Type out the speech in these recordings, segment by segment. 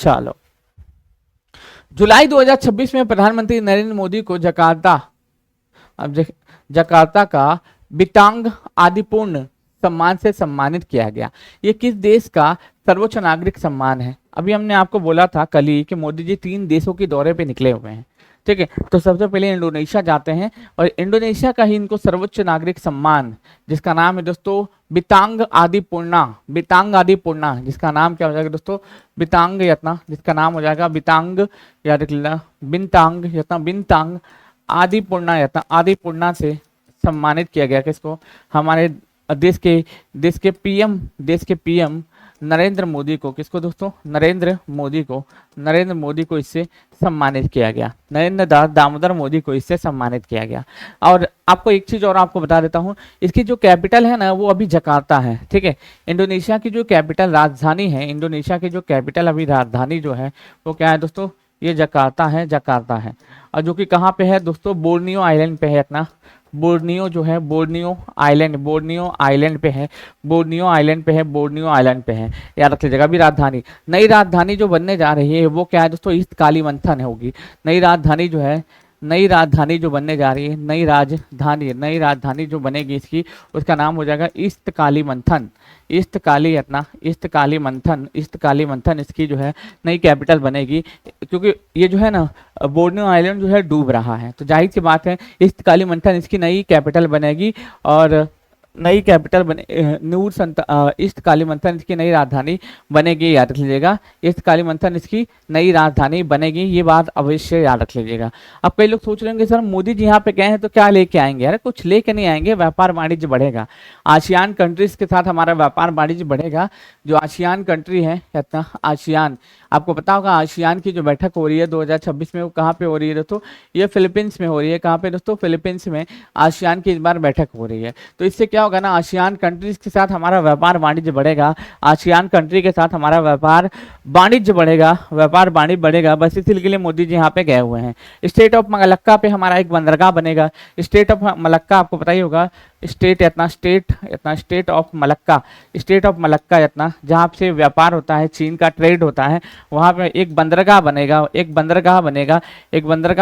चलो, जुलाई 2026 में प्रधानमंत्री नरेंद्र मोदी को जकार्ता का बितांग आदिपूर्ण सम्मान से सम्मानित किया गया। ये किस देश का सर्वोच्च नागरिक सम्मान है? अभी हमने आपको बोला था कल ही कि मोदी जी 3 देशों के दौरे पे निकले हुए हैं, ठीक है। तो सबसे पहले इंडोनेशिया जाते हैं और इंडोनेशिया का ही इनको सर्वोच्च नागरिक सम्मान, जिसका नाम है दोस्तों बितांग आदिपूर्णा, जिसका नाम क्या हो जाएगा दोस्तों? बितांग यत्ना, जिसका नाम हो जाएगा बितांग, याद रख लेना, बिनतांग आदिपूर्णा से सम्मानित किया गया। किसको? हमारे देश के पीएम नरेंद्र मोदी को। किसको दोस्तों? नरेंद्र मोदी को इससे सम्मानित किया गया। नरेंद्र दामोदर मोदी को इससे सम्मानित किया गया। और आपको एक चीज और आपको बता देता हूं, इसकी जो कैपिटल है ना वो अभी जकार्ता है, ठीक है। इंडोनेशिया की जो कैपिटल राजधानी है, इंडोनेशिया की जो कैपिटल अभी राजधानी जो है वो क्या है दोस्तों? ये जकार्ता है। और जो कि कहाँ पे है दोस्तों? बोर्नियो आइलैंड पे है अपना। बोर्नियो जो है बोर्नियो आइलैंड पे है, याद रख लीजिएगा। अभी राजधानी, नई राजधानी जो बनने जा रही है वो क्या है दोस्तों? ईस्ट कालीमंथन होगी। नई राजधानी जो बनने जा रही है, नई राजधानी जो बनेगी इसकी, उसका नाम हो जाएगा ईस्ट कालीमंथन इसकी जो है नई कैपिटल बनेगी। क्योंकि ये जो है ना बोर्नियो आइलैंड जो है डूब रहा है, तो जाहिर सी बात है ईस्ट कालीमंथन इसकी नई कैपिटल बनेगी। और नई कैपिटल बने ईस्ट कालीमंथन इसकी नई राजधानी बनेगी, याद रख लीजिएगा। ईस्ट कालीमंथन इसकी नई राजधानी बनेगी, ये बात अवश्य याद रख लीजिएगा। अब कई लोग सोच रहे होंगे सर मोदी जी यहाँ पे गए हैं तो क्या लेके आएंगे? अरे कुछ लेके नहीं आएंगे, व्यापार वाणिज्य बढ़ेगा। आसियान कंट्रीज के साथ हमारा व्यापार वाणिज्य बढ़ेगा। जो आसियान कंट्री है, कहता आसियान, आपको पता होगा आसियान की जो बैठक हो रही है 2026 में, वो कहाँ पे हो रही है दोस्तों? ये फिलीपींस में हो रही है। कहाँ पे दोस्तों? फिलीपींस में आसियान की इस बार बैठक हो रही है। तो इससे क्या होगा ना, आसियान कंट्रीज के साथ हमारा व्यापार वाणिज्य बढ़ेगा। आसियान कंट्री के साथ हमारा व्यापार वाणिज्य बढ़ेगा। बस इसी के लिए मोदी जी यहाँ पे गए हुए हैं। स्टेट ऑफ मलक्का पे हमारा एक बंदरगाह बनेगा। स्टेट ऑफ मलक्का आपको पता ही होगा, स्टेट ऑफ मलक्का जहाँ से व्यापार होता है, चीन का ट्रेड होता है, वहाँ पे एक बंदरगाह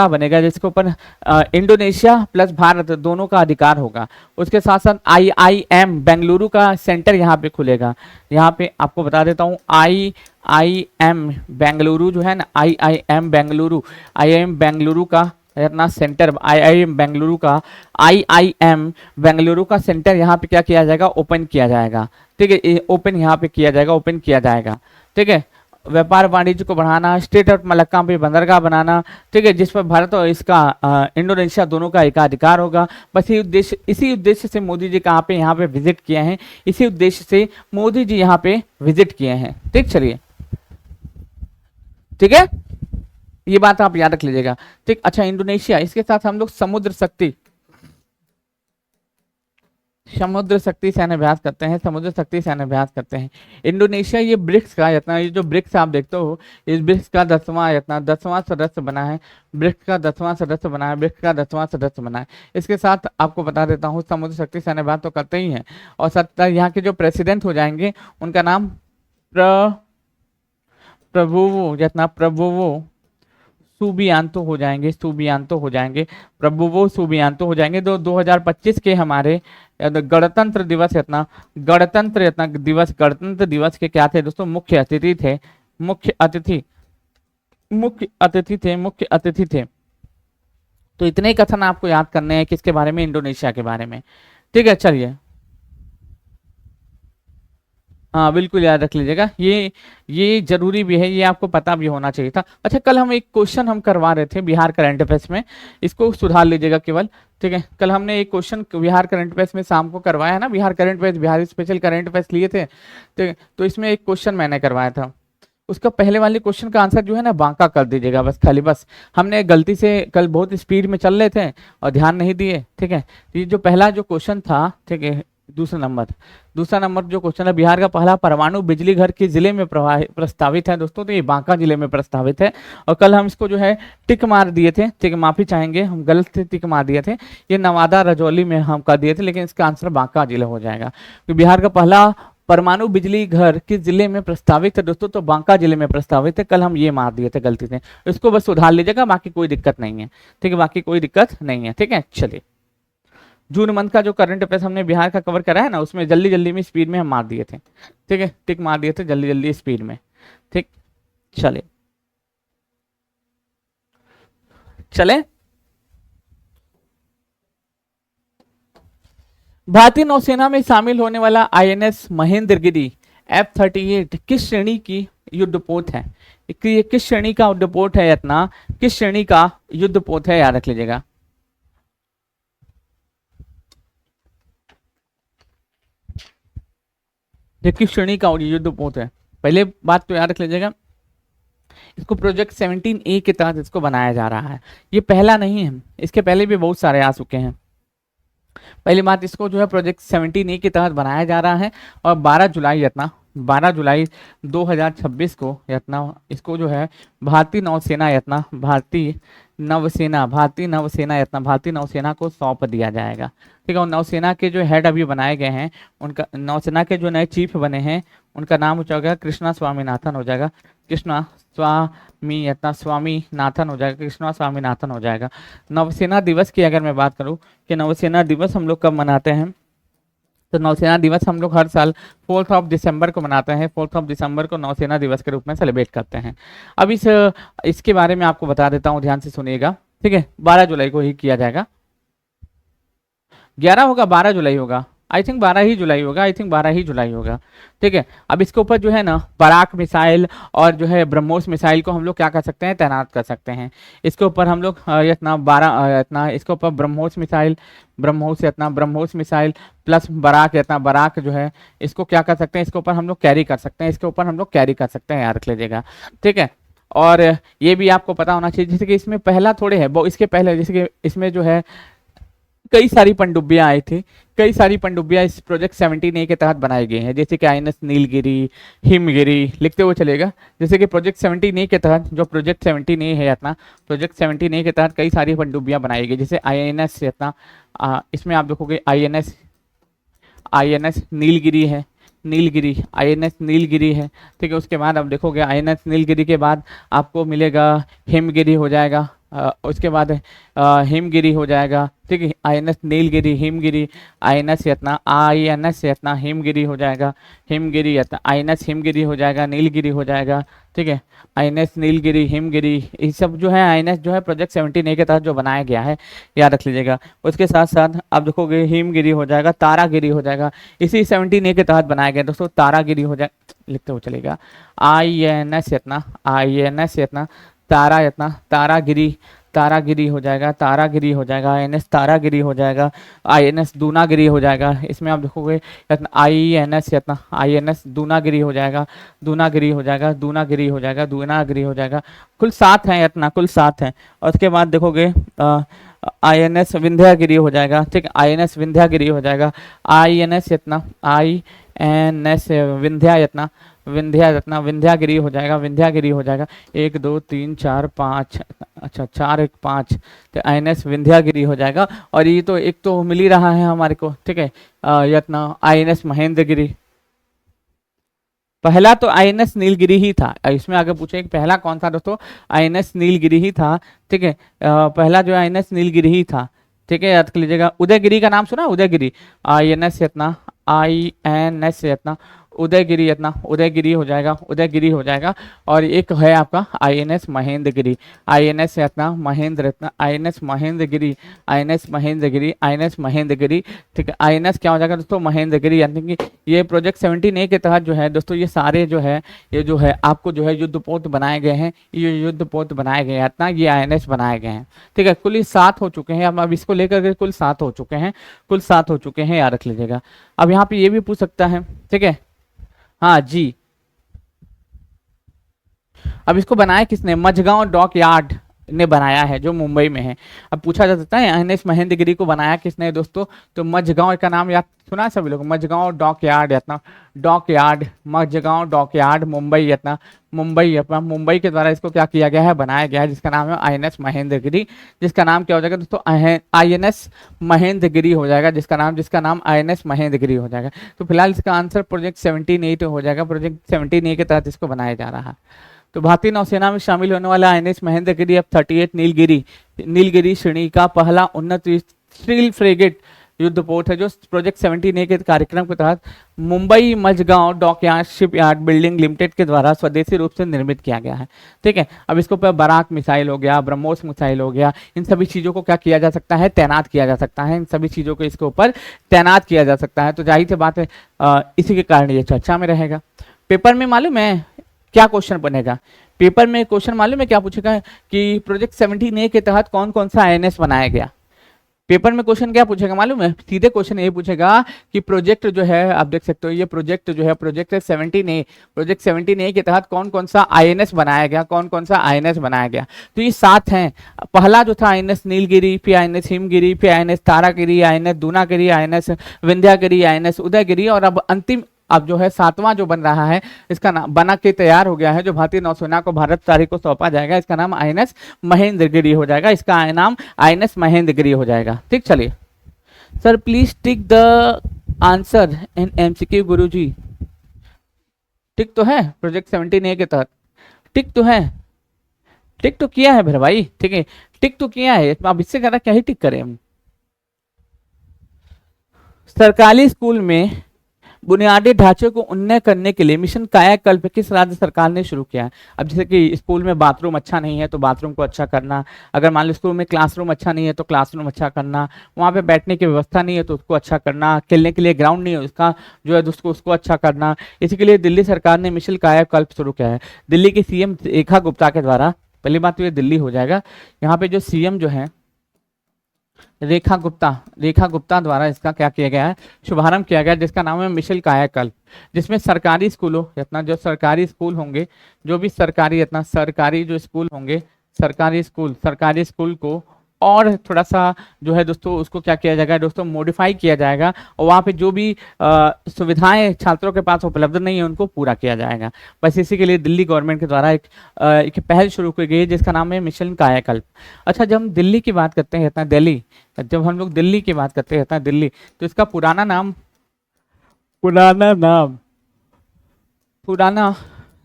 बनेगा जिसके ऊपर इंडोनेशिया प्लस भारत दोनों का अधिकार होगा। उसके साथ साथ IIM बेंगलुरु का सेंटर यहाँ पे खुलेगा। यहाँ पे आपको बता देता हूँ IIM बेंगलुरु जो है ना, IIM बेंगलुरु का अपना सेंटर, IIM बेंगलुरु का सेंटर यहाँ पे क्या किया जाएगा? ओपन किया जाएगा, ठीक है। ओपन किया जाएगा, ठीक है। व्यापार वाणिज्य को बढ़ाना, स्टेट ऑफ मलक्का पे बंदरगाह बनाना, ठीक है, जिस पर भारत और इसका इंडोनेशिया दोनों का एकाधिकार होगा। बस इसी उद्देश्य से मोदी जी यहाँ पे विजिट किए हैं। ठीक, चलिए, ठीक है, ये बात आप याद रख लीजिएगा, ठीक। अच्छा, इंडोनेशिया, इसके साथ हम लोग समुद्र शक्ति सैन्य अभ्यास करते हैं। इंडोनेशिया ये ब्रिक्स का ये जो ब्रिक्स आप देखते हो, इस ब्रिक्स का 10वां सदस्य बना है। इसके साथ आपको बता देता हूँ समुद्र शक्ति सैन्य अभ्यास तो करते ही हैं। और 70 यहाँ के जो प्रेसिडेंट हो जाएंगे उनका नाम प्रभुवो सुबियांतो हो जाएंगे। 2025 के हमारे गणतंत्र दिवस के क्या थे दोस्तों? मुख्य अतिथि थे। तो इतने कथन आपको याद करने हैं किसके बारे में? इंडोनेशिया के बारे में, ठीक है। चलिए, हाँ बिल्कुल याद रख लीजिएगा, ये जरूरी भी है, ये आपको पता भी होना चाहिए था। अच्छा, कल हम एक क्वेश्चन हम करवा रहे थे बिहार करंट अफेयर्स में, इसको सुधार लीजिएगा केवल, ठीक है। कल हमने एक क्वेश्चन बिहार करंट अफेयर्स में शाम को करवाया है ना, बिहार स्पेशल करंट अफेयर्स लिए थे, ठीक है। तो इसमें एक क्वेश्चन मैंने करवाया था, उसका पहले वाले क्वेश्चन का आंसर जो है ना बांका कर दीजिएगा बस, खाली बस। हमने गलती से कल बहुत स्पीड में चल रहे थे और ध्यान नहीं दिए, ठीक है। ये जो पहला जो क्वेश्चन था, ठीक है, दूसरा नंबर जो क्वेश्चन है, बिहार का पहला परमाणु बिजली घर किस जिले में प्रस्तावित है दोस्तों? तो ये बांका जिले में प्रस्तावित है। और कल हम इसको जो है टिक मार दिए थे, ठीक है, माफी चाहेंगे, हम गलत से टिक मार दिए थे। ये नवादा रजौली में हम कर दिए थे, लेकिन इसका आंसर बांका जिला हो जाएगा। तो बिहार का पहला परमाणु बिजली घर किस जिले में प्रस्तावित है दोस्तों? तो बांका जिले में प्रस्तावित है। कल हम ये मार दिए थे गलती से, इसको बस सुधार लीजिएगा, बाकी कोई दिक्कत नहीं है, ठीक है, बाकी कोई दिक्कत नहीं है, ठीक है। चलिए, जून मंथ का जो करंट अफेयर्स हमने बिहार का कवर करा है ना, उसमें जल्दी जल्दी में स्पीड में हम मार दिए थे, ठीक है, टिक मार दिए थे जल्दी जल्दी स्पीड में, ठीक। चले चले, भारतीय नौसेना में शामिल होने वाला आईएनएस महेंद्रगिरी F-38 किस श्रेणी की युद्धपोत है? ये किस श्रेणी का युद्धपोत है? इतना किस श्रेणी का युद्धपोत है, याद रख लीजिएगा। ये किस श्रेणी का युद्धपोत है, पहले बात तो याद रख लीजिएगा। इसको प्रोजेक्ट 17A के तहत इसको बनाया जा रहा है। ये पहला नहीं है, इसके पहले भी बहुत सारे आ चुके हैं। पहली बात, इसको जो है प्रोजेक्ट 17A के तहत बनाया जा रहा है और 12 जुलाई 2026 को इसको जो है भारतीय नौसेना को सौंप दिया जाएगा, ठीक है। और नौसेना के जो हेड अभी बनाए गए हैं, उनका नौसेना के जो नए चीफ बने हैं, उनका नाम हो जाएगा कृष्णा स्वामीनाथन हो जाएगा, कृष्णा स्वामीनाथन हो जाएगा। नौसेना दिवस की अगर मैं बात करूं कि नौसेना दिवस हम लोग कब मनाते हैं, तो नौसेना दिवस हम लोग हर साल 4 दिसंबर को मनाते हैं। 4 दिसंबर को नौसेना दिवस के रूप में सेलिब्रेट करते हैं। अब इसके बारे में आपको बता देता हूं, ध्यान से सुनिएगा, ठीक है। 12 जुलाई को ही किया जाएगा, 11 होगा 12 जुलाई होगा, आई थिंक 12 ही जुलाई होगा, ठीक है। अब इसके ऊपर जो है ना बराक मिसाइल और जो है ब्रह्मोस मिसाइल को हम लोग क्या कर सकते हैं, तैनात कर सकते हैं। इसके ऊपर हम लोग इसके ऊपर ब्रह्मोस मिसाइल प्लस बराक जो है, इसको क्या कर सकते हैं, इसके ऊपर हम लोग कैरी कर सकते हैं, याद रख लीजिएगा, ठीक है। और ये भी आपको पता होना चाहिए, जैसे कि इसमें पहला थोड़े है, इसके पहले जैसे कि इसमें जो है कई सारी पनडुब्बियां आई थी, कई सारी पनडुब्बियां इस प्रोजेक्ट 17A के तहत बनाई गई हैं, जैसे कि आईएनएस नीलगिरी, हिमगिरी, लिखते हुए चलेगा। जैसे कि प्रोजेक्ट 17A के तहत, जो प्रोजेक्ट 17A है प्रोजेक्ट 17A के तहत कई सारी पनडुब्बियां बनाई गई, जैसे आईएनएस इसमें आप देखोगे आईएनएस नीलगिरी है, आईएनएस नीलगिरी है, ठीक है। उसके बाद आप देखोगे आईएनएस नीलगिरी के बाद आपको मिलेगा हिमगिरी हो जाएगा, उसके बाद हिमगिरी हो जाएगा, ठीक है। आईएनएस नीलगिरी, हिमगिरी, आईएनएस हिमगिरी हो जाएगा, आईएनएस हिमगिरी हो जाएगा, नीलगिरी हो जाएगा, ठीक है। आईएनएस नीलगिरी, हिमगिरी, ये सब जो है आईएनएस जो है प्रोजेक्ट 17A के तहत जो बनाया गया है, याद रख लीजिएगा। उसके साथ साथ आप देखोगे हिमगिरी हो जाएगा, तारागिरी हो जाएगा, इसी 17A के तहत बनाया गया दोस्तों, तारागिरी हो जाए, लिखते हुए चलेगा। आईएनएस तारागिरी हो जाएगा, आईएनएस तारागिरी हो जाएगा, आईएनएस दूनागिरी हो जाएगा। इसमें आप देखोगे आईएनएस दूनागिरी हो जाएगा, कुल 7 है, कुल 7 है। और उसके बाद देखोगे आईएनएस विंध्यागिरी हो जाएगा, ठीक है, आईएनएस विंध्यागिरी हो जाएगा, आईएनएस विंध्यागिरी हो जाएगा, 1 2 3 4 5, अच्छा 4 1 5, तो आईएनएस विंध्यागिरी हो जाएगा। और ये तो एक तो मिल ही रहा है हमारे को, ठीक है, आईएनएस महेंद्रगिरी। पहला तो आईएनएस नीलगिरी ही था, इसमें आगे पूछे कि पहला कौन था दोस्तों, आईएनएस नीलगिरी ही था, ठीक है। पहला जो आईएनएस नीलगिरी ही था, ठीक है, याद कर लीजिएगा। उदयगिरी का नाम सुना, उदयगिरी, आईएनएस उदयगिरी हो जाएगा। और एक है आपका आईएनएस महेंद्रगिरी, ठीक है। आईएनएस क्या हो जाएगा दोस्तों, महेंद्रगिरी, यानी कि ये प्रोजेक्ट 17A के तहत जो है दोस्तों, ये सारे जो है आपको जो है युद्धपोत बनाए गए हैं, ये आईएनएस बनाए गए हैं, ठीक है। कुल 7 हो चुके हैं, अब इसको लेकर के कुल 7 हो चुके हैं, याद रख लीजिएगा। अब यहाँ पे ये भी पूछ सकता है, ठीक है, हाँ जी। अब इसको बनाया किसने, मझगांव डॉक यार्ड, ने बनाया है, जो मुंबई में है। अब पूछा जा सकता है आईएनएस महेंद्रगिरी को बनाया किसने दोस्तों, तो मझगांव का नाम याद सुना है सभी लोग, मझगांव डॉक यार्ड अपना, dock yard, Mazagon dock yard Mumbai अपना, मुंबई अपना, मुंबई के द्वारा इसको क्या किया गया है, बनाया गया है, जिसका नाम है आईएनएस महेंद्रगिरी, जिसका नाम क्या हो जाएगा दोस्तों, आईएनएस महेंद्रगिरी हो जाएगा, जिसका नाम आईएनएस महेंद्रगिरी हो जाएगा। तो फिलहाल इसका आंसर प्रोजेक्ट 17A हो जाएगा, प्रोजेक्ट 17A के तहत इसको बनाया जा रहा है। तो भारतीय नौसेना में शामिल होने वाला आईएनएस महेंद्रगिरी अब 38 नीलगिरी श्रेणी का पहला उन्नत स्टील फ्रेगेट युद्धपोत है, जो प्रोजेक्ट 17A के कार्यक्रम के तहत Mumbai Mazagon dockyard shipyard building limited के द्वारा स्वदेशी रूप से निर्मित किया गया है। ठीक है, अब इसको पर बराक मिसाइल हो गया, ब्रह्मोस मिसाइल हो गया, इन सभी चीज़ों को क्या किया जा सकता है, तैनात किया जा सकता है, इन सभी चीज़ों को इसके ऊपर तैनात किया जा सकता है। तो जाहिर सी बात है इसी के कारण ये चर्चा में रहेगा। पेपर में मालूम है क्या क्वेश्चन बनेगा, पेपर में क्वेश्चन मालूम है क्या पूछेगा कि प्रोजेक्ट 17A के तहत कौन कौन सा आईएनएस बनाया गया। पेपर में क्वेश्चन क्या पूछेगा मालूम है, सीधे क्वेश्चन ये पूछेगा कि प्रोजेक्ट जो है, आप देख सकते हो ये प्रोजेक्ट जो है, प्रोजेक्ट 17A के तहत कौन कौन सा आईएनएस बनाया गया, कौन कौन सा आईएनएस बनाया गया। तो ये 7 हैं। पहला जो था आईएनएस नीलगिरी, फिर आईएनएस हिमगिरी, फिर INS Taragiri, INS Dunagiri, INS Vindhyagiri, INS Udaygiri, और अब अंतिम अब जो है 7वां जो बन रहा है, इसका नाम बना के तैयार हो गया है, जो भारतीय नौसेना को भारत तारीख को सौंपा जाएगा, इसका नाम आईएनएस महेंद्रगिरी हो जाएगा, इसका नाम आईएनएस महेंद्रगिरी हो जाएगा। ठीक, चलिए sir please tick the answer in MCQ Guruji. Tick तो है प्रोजेक्ट 17A के तहत, टिक तो है, टिक तो किया है मेरे भाई, ठीक है टिक तो किया है, अब इससे ज्यादा क्या ही टिक करें हम। सरकारी स्कूल में बुनियादी ढांचे को उन्नत करने के लिए मिशन कायाकल्प किस राज्य सरकार ने शुरू किया है। अब जैसे कि स्कूल में बाथरूम अच्छा नहीं है तो बाथरूम को अच्छा करना, अगर मान लो स्कूल में क्लासरूम अच्छा नहीं है तो क्लासरूम अच्छा करना, वहाँ पे बैठने की व्यवस्था नहीं है तो उसको अच्छा करना, खेलने के लिए ग्राउंड नहीं है उसका जो है दोस्तों उसको अच्छा करना। इसी के लिए दिल्ली सरकार ने मिशन कायाकल्प शुरू किया है। दिल्ली की सीएम रेखा गुप्ता के द्वारा, पहली बात तो ये दिल्ली हो जाएगा, यहाँ पे जो सीएम जो है रेखा गुप्ता द्वारा इसका क्या किया गया है, शुभारंभ किया गया, जिसका नाम है मिशन कायाकल्प, जिसमें सरकारी स्कूलों इतना जो सरकारी स्कूल होंगे, जो भी सरकारी इतना सरकारी जो स्कूल होंगे, सरकारी स्कूल को और थोड़ा सा जो है दोस्तों उसको क्या किया जाएगा दोस्तों, मॉडिफाई किया जाएगा, और वहाँ पे जो भी सुविधाएं छात्रों के पास उपलब्ध नहीं है उनको पूरा किया जाएगा। बस इसी के लिए दिल्ली गवर्नमेंट के द्वारा एक पहल शुरू की गई जिसका नाम है मिशन कायाकल्प। अच्छा, जब हम दिल्ली की बात करते हैं इतना दिल्ली, जब हम लोग दिल्ली की बात करते हैं इतना दिल्ली, तो इसका पुराना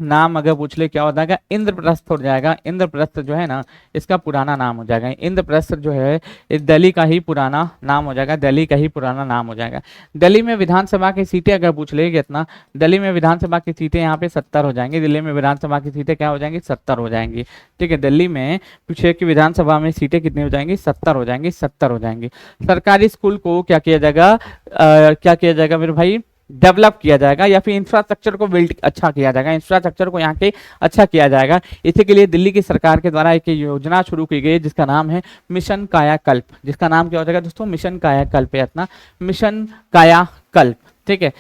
नाम अगर पूछ ले क्या हो जाएगा, इंद्रप्रस्थ हो जाएगा। इंद्रप्रस्थ जो है ना इसका पुराना नाम हो जाएगा, इंद्रप्रस्थ जो है इस दिल्ली का ही पुराना नाम हो जाएगा, दिल्ली का ही पुराना नाम हो जाएगा। दिल्ली में विधानसभा की सीटें अगर पूछ लेगी इतना, दिल्ली में विधानसभा की सीटें यहाँ पे 70 हो जाएंगी, दिल्ली में विधानसभा की सीटें क्या हो जाएंगी, 70 हो जाएंगी। ठीक है, दिल्ली में पूछे कि विधानसभा में सीटें कितनी हो जाएंगी, 70 हो जाएंगी, 70 हो जाएंगी। सरकारी स्कूल को क्या किया जाएगा मेरे भाई, डेवलप किया जाएगा, या फिर इंफ्रास्ट्रक्चर को बिल्ड अच्छा किया जाएगा, इंफ्रास्ट्रक्चर को यहाँ के अच्छा किया जाएगा। इसी के लिए दिल्ली की सरकार के द्वारा एक योजना शुरू की गई जिसका नाम है मिशन कायाकल्प, जिसका नाम क्या हो जाएगा दोस्तों, मिशन कायाकल्प है अपना, मिशन कायाकल्प। ठीक है,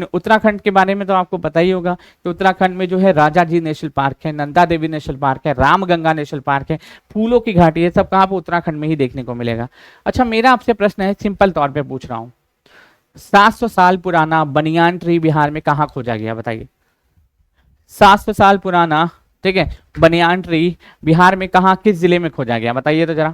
उत्तराखंड के बारे में तो आपको पता ही होगा कि उत्तराखंड में जो है राजा जी नेशनल पार्क है, नंदा देवी नेशनल पार्क है, रामगंगा नेशनल पार्क है, फूलों की घाटी है, सब कहाँ पर उत्तराखंड में ही देखने को मिलेगा। अच्छा, मेरा आपसे प्रश्न है, सिंपल तौर पर पूछ रहा हूँ, 700 साल पुराना बनियान ट्री बिहार में कहाँ खोजा गया, बताइए। 700 साल पुराना, ठीक है, बनियान ट्री बिहार में कहाँ, किस जिले में खोजा गया, बताइए तो जरा।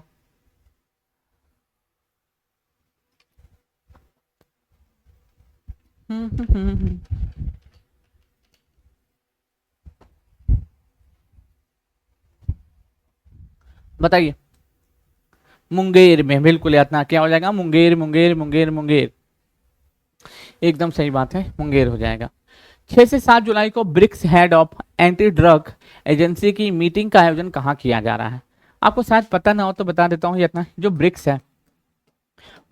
बताइए। मुंगेर में, बिल्कुल इतना क्या हो जाएगा, मुंगेर मुंगेर मुंगेर मुंगेर, एकदम सही बात है, मुंगेर हो जाएगा। 6 से 7 जुलाई को BRICS head of anti drug agency की मीटिंग का आयोजन कहाँ किया जा रहा है। आपको शायद पता ना हो तो बता देता हूँ, ये इतना जो ब्रिक्स है,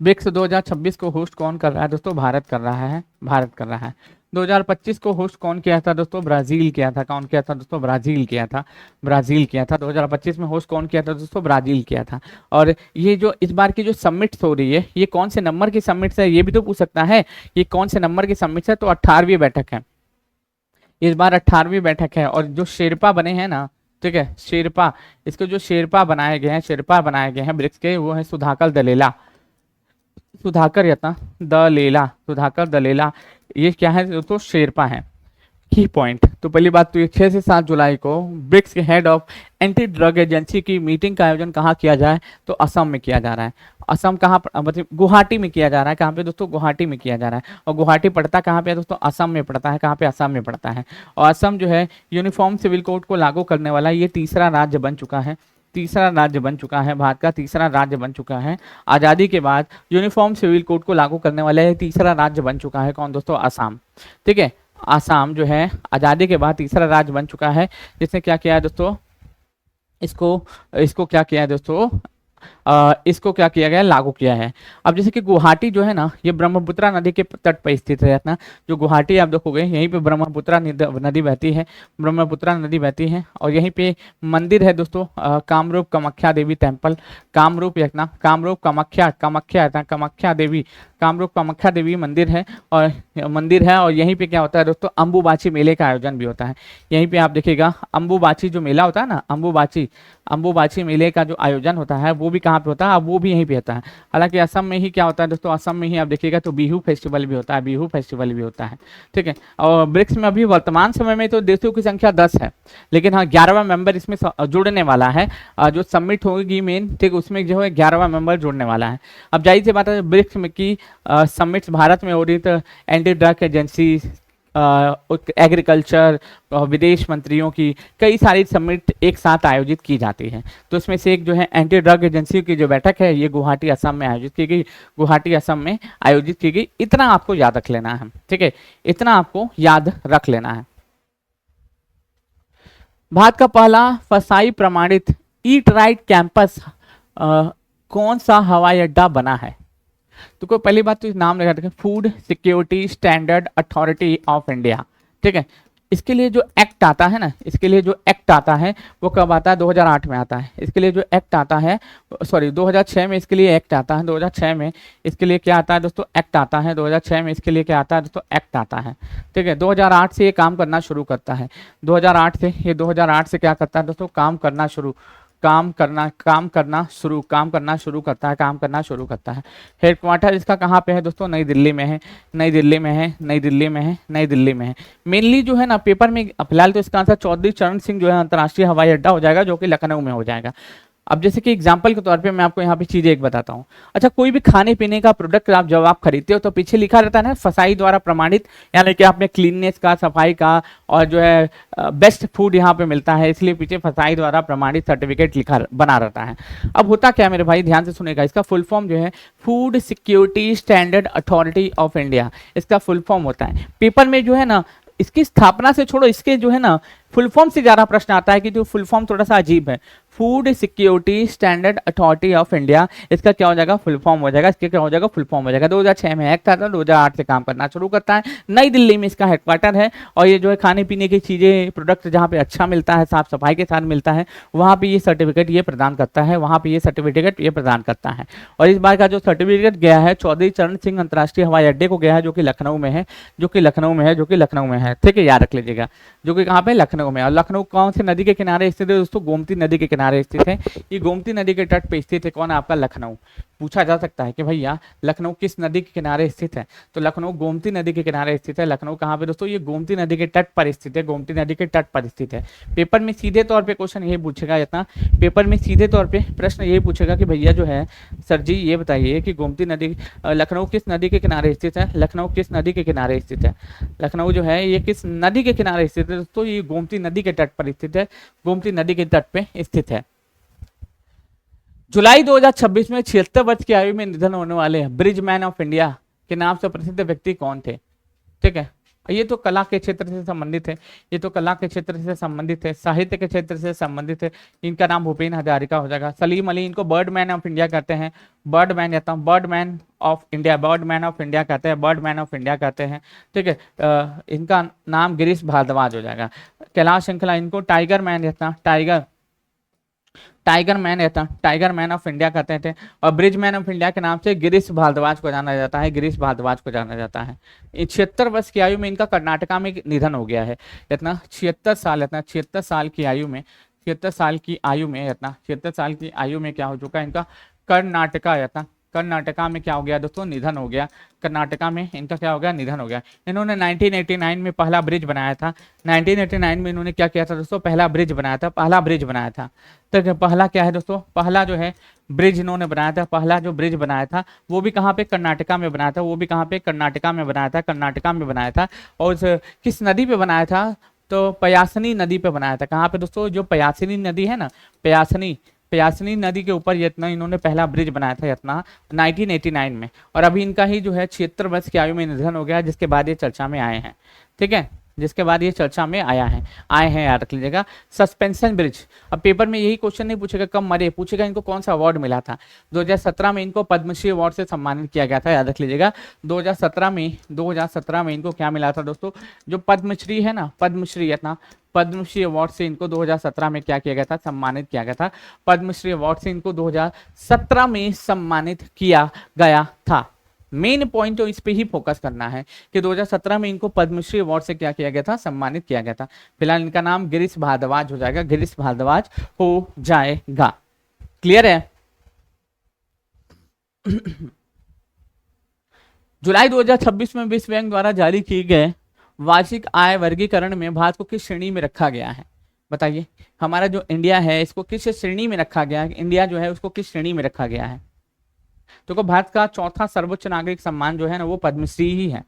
ब्रिक्स 2026 को होस्ट कौन कर रहा है दोस्तों, भारत कर रहा है, भारत कर रहा है। 2025 को होस्ट कौन किया था दोस्तों, ब्राजील किया था, कौन किया था दोस्तों, ब्राजील किया था, ब्राजील किया था। 2025 में होस्ट कौन किया था दोस्तों, ब्राजील किया था। और ये जो इस बार की जो समिट्स हो रही है, ये कौन से नंबर की समिट्स है, ये भी तो पूछ सकता है, ये कौन से नंबर की समिट्स है, तो 18वीं बैठक है, इस बार 18वीं बैठक है। और जो शेरपा बने हैं ना, ठीक है, शेरपा, इसके जो शेरपा बनाए गए हैं, शेरपा बनाए गए हैं ब्रिक्स के, वो है सुधाकर दलेला, सुधाकर यत्ना दलेला, सुधाकर दलेला, ये क्या है दोस्तों, शेरपा है। की पॉइंट, तो पहली बात तो ये 6 से 7 जुलाई को ब्रिक्स के head of anti drug agency की मीटिंग का आयोजन कहाँ किया जाए, तो असम में किया जा रहा है। असम कहाँ मतलब गुवाहाटी में किया जा रहा है, कहाँ पे दोस्तों, गुवाहाटी में किया जा रहा है। और गुवाहाटी पड़ता कहाँ पे है दोस्तों, असम में पड़ता है। कहाँ पे, असम में पड़ता है। और असम जो है यूनिफॉर्म सिविल कोड को लागू करने वाला ये तीसरा राज्य बन चुका है, तीसरा राज्य बन चुका है, भारत का तीसरा राज्य बन चुका है। आज़ादी के बाद यूनिफॉर्म सिविल कोड को लागू करने वाला ये तीसरा राज्य बन चुका है। कौन दोस्तों, असम। ठीक है, आसाम जो है आज़ादी के बाद तीसरा राज्य बन चुका है, जिसने क्या किया है दोस्तों, इसको इसको क्या किया है दोस्तों, इसको क्या किया गया, लागू किया है। अब जैसे कि गुवाहाटी जो है ना, ये ब्रह्मपुत्रा नदी के तट पर स्थित है ना, जो गुवाहाटी आप देखोगे यहीं पे ब्रह्मपुत्रा नदी बहती है, ब्रह्मपुत्रा नदी बहती है। और यहीं पे मंदिर है दोस्तों, कामरूप कामाख्या देवी टेम्पल, कामरूप यतना, कामरूप कामाख्या, कामाख्या कामाख्या देवी, कामरूप कामाख्या देवी मंदिर है। और यहीं पे क्या होता है दोस्तों, अम्बुबाची मेले का आयोजन भी होता है। यहीं पे आप देखिएगा अम्बुबाची जो मेला होता है ना, अम्बुबाची मेले का जो आयोजन होता है वो भी कहाँ पे होता है, अब वो भी यहीं पे होता है। हालांकि असम में ही क्या होता है दोस्तों, असम में ही आप देखिएगा तो बिहू फेस्टिवल भी होता है, बिहू फेस्टिवल भी होता है। ठीक है, और ब्रिक्स में अभी वर्तमान समय में तो देशों की संख्या 10 है, लेकिन हाँ 11वां मेंबर इसमें जुड़ने वाला है। जो सबमिट होगी मेन, ठीक, उसमें जो है 11वां मेंबर जुड़ने वाला है। अब जाहिर सी बात है ब्रिक्स में की समिट्स भारत में हो रही, तो एंटी ड्रग एजेंसी, एग्रीकल्चर, विदेश मंत्रियों की कई सारी समिट एक साथ आयोजित की जाती है। तो इसमें से एक जो है एंटी ड्रग एजेंसी की जो बैठक है, ये गुवाहाटी असम में आयोजित की गई, गुवाहाटी असम में आयोजित की गई। इतना आपको याद रख लेना है, ठीक है, इतना आपको याद रख लेना है। भारत का पहला फसाई प्रमाणित ईट राइट कैंपस कौन सा हवाई अड्डा बना है? तो कोई पहली बात तो इस नाम लगा, food security standard authority of India. ठीक है, इसके लिए जो एक्ट आता है ना, इसके लिए जो एक्ट आता है वो कब आता है, 2008 में आता है। इसके लिए जो एक्ट आता है, सॉरी 2006 में इसके लिए एक्ट आता है, 2006 में इसके लिए क्या आता है दोस्तों, एक्ट आता है। 2006 में इसके लिए क्या आता है दोस्तों, एक्ट आता है। ठीक है, 2008 से ये काम करना शुरू करता है, 2008 से ये 2008 से क्या करता है दोस्तों, काम करना शुरू करता है। हेडक्वार्टर इसका कहाँ पे है दोस्तों, नई दिल्ली में है, नई दिल्ली में है, नई दिल्ली में है, नई दिल्ली में है। मेनली जो है ना पेपर में फिलहाल तो इसका आंसर चौधरी चरण सिंह जो है अंतर्राष्ट्रीय हवाई अड्डा हो जाएगा, जो कि लखनऊ में हो जाएगा। अब जैसे कि एग्जाम्पल के तौर पे मैं आपको यहाँ पे चीजें एक बताता हूँ। अच्छा, कोई भी खाने पीने का प्रोडक्ट आप जब आप खरीदते हो तो पीछे लिखा रहता है ना फसाई द्वारा प्रमाणित, यानी कि आपने क्लीननेस का, सफाई का, और जो है बेस्ट फूड यहाँ पे मिलता है, इसलिए पीछे फसाई द्वारा प्रमाणित सर्टिफिकेट लिखा बना रहता है। अब होता क्या मेरे भाई, ध्यान से सुनेगा, इसका फुल फॉर्म जो है food security standard authority of India, इसका फुल फॉर्म होता है। पेपर में जो है ना, इसकी स्थापना से छोड़ो, इसके जो है ना फुल फॉर्म से ज्यादा प्रश्न आता है कि जो फुल फॉर्म थोड़ा सा अजीब है, food security standard authority of India, इसका क्या हो जाएगा, फुल फॉर्म हो जाएगा। इसके क्या हो जाएगा, फुल फॉर्म हो जाएगा। 2006 में एक्ट आता है, 2008 से काम करना शुरू करता है। नई दिल्ली में इसका हेडक्वार्टर है, और ये जो है खाने पीने की चीजें, प्रोडक्ट जहाँ पे अच्छा मिलता है, साफ सफाई के साथ मिलता है, वहाँ पे ये सर्टिफिकेट ये प्रदान करता है, वहाँ पे ये सर्टिफिकेट ये प्रदान करता है। और इस बार का जो सर्टिफिकेट गया है चौधरी चरण सिंह अंतर्राष्ट्रीय हवाई अड्डे को गया है, जो कि लखनऊ में है, जो कि लखनऊ में है, जो कि लखनऊ में है। ठीक है, याद रख लीजिएगा, जो कि कहाँ पे, लखनऊ में। और लखनऊ कौन से नदी के किनारे स्थित है दोस्तों, गोमती नदी के किनारे स्थित है। ये गोमती नदी के तट पे स्थित है, कौन है आपका, लखनऊ। पूछा जा सकता है कि भैया लखनऊ किस नदी के किनारे स्थित है, तो लखनऊ गोमती नदी के किनारे स्थित है। लखनऊ कहाँ पे दोस्तों, ये गोमती नदी के तट पर स्थित है, गोमती नदी के तट पर स्थित है। पेपर में सीधे तौर पे क्वेश्चन यही पूछेगा, इतना पेपर में सीधे तौर पे प्रश्न यही पूछेगा कि भैया जो है सर जी ये बताइए कि गोमती नदी, लखनऊ किस नदी के किनारे स्थित है, लखनऊ किस नदी के किनारे स्थित है, लखनऊ जो है ये किस नदी के किनारे स्थित है दोस्तों, ये गोमती नदी के तट पर स्थित है, गोमती नदी के तट पे स्थित है। जुलाई 2026 में 76 वर्ष की आयु में निधन होने वाले ब्रिजमैन ऑफ इंडिया के नाम से प्रसिद्ध व्यक्ति कौन थे? ठीक है, ये तो कला के क्षेत्र से संबंधित है, ये तो कला के क्षेत्र से संबंधित है, साहित्य के क्षेत्र से संबंधित है। इनका नाम भूपेन हजारिका हो जाएगा। सलीम अली, इनको बर्डमैन ऑफ इंडिया कहते हैं, बर्डमैन कहता हूँ, Birdman of India, Birdman of India कहते हैं, बर्डमैन ऑफ इंडिया कहते हैं। ठीक है, इनका नाम गिरीश भारद्वाज हो जाएगा। कैलाश श्रृंखला, इनको टाइगर मैन कहता, टाइगर मैन रहता, टाइगर मैन ऑफ इंडिया कहते थे। और ब्रिज मैन ऑफ इंडिया के नाम से गिरीश भारद्वाज को जाना जाता है, गिरीश भारद्वाज को जाना जाता है। 76 वर्ष की आयु में इनका कर्नाटका में निधन हो गया है। इतना 76 साल, इतना 76 साल की आयु में 76 साल की आयु में इतना 76 साल की आयु में क्या हो चुका है इनका, कर्नाटका इतना कर्नाटका में क्या हो गया दोस्तों, निधन हो गया। कर्नाटका में इनका क्या हो गया, निधन हो गया। इन्होंने 1989 में पहला ब्रिज बनाया था। 1989 में इन्होंने क्या किया था दोस्तों, पहला ब्रिज बनाया था, पहला ब्रिज बनाया था। तो पहला क्या है दोस्तों, पहला जो है ब्रिज इन्होंने बनाया था, पहला जो ब्रिज बनाया था वो भी कहाँ पे, कर्नाटका में बनाया था, वो भी कहाँ पे, कर्नाटका में बनाया था, कर्नाटका में बनाया था। और किस नदी पे बनाया था, तो पयासनी नदी पे बनाया था। कहाँ पे दोस्तों, जो पयासनी नदी है ना, पयासनी प्यासनी नदी के ऊपर इतना इन्होंने पहला ब्रिज बनाया था इतना 1989 में। और अभी इनका ही जो है 76 वर्ष की आयु में निधन हो गया, जिसके बाद ये चर्चा में आए हैं। ठीक है, जिसके बाद ये चर्चा में आए हैं, याद रख लीजिएगा। सस्पेंशन ब्रिज, अब पेपर में यही क्वेश्चन नहीं पूछेगा कब मरे, पूछेगा इनको कौन सा अवार्ड मिला था। 2017 में इनको पद्मश्री अवार्ड से सम्मानित किया गया था, याद रख लीजिएगा। 2017 में इनको क्या मिला था दोस्तों, जो पद्मश्री है ना, पद्मश्री इतना पद्मश्री अवार्ड से इनको 2017 में क्या किया गया था, सम्मानित किया गया था। पद्मश्री अवार्ड से इनको 2017 में सम्मानित किया गया था। मेन पॉइंट तो इस पे ही फोकस करना है कि 2017 में इनको पद्मश्री अवार्ड से क्या किया गया था, सम्मानित किया गया था। फिलहाल इनका नाम गिरीश भारद्वाज हो जाएगा, गिरीश भारद्वाज हो जाएगा। क्लियर है। जुलाई 2026 में विश्व बैंक द्वारा जारी किए गए वार्षिक आय वर्गीकरण में भारत को किस श्रेणी में रखा गया है, बताइए। हमारा जो इंडिया है इसको किस श्रेणी में रखा गया है, इंडिया जो है उसको किस श्रेणी में रखा गया है। तो भारत का चौथा सर्वोच्च नागरिक सम्मान जो है ना वो पद्मश्री ही है।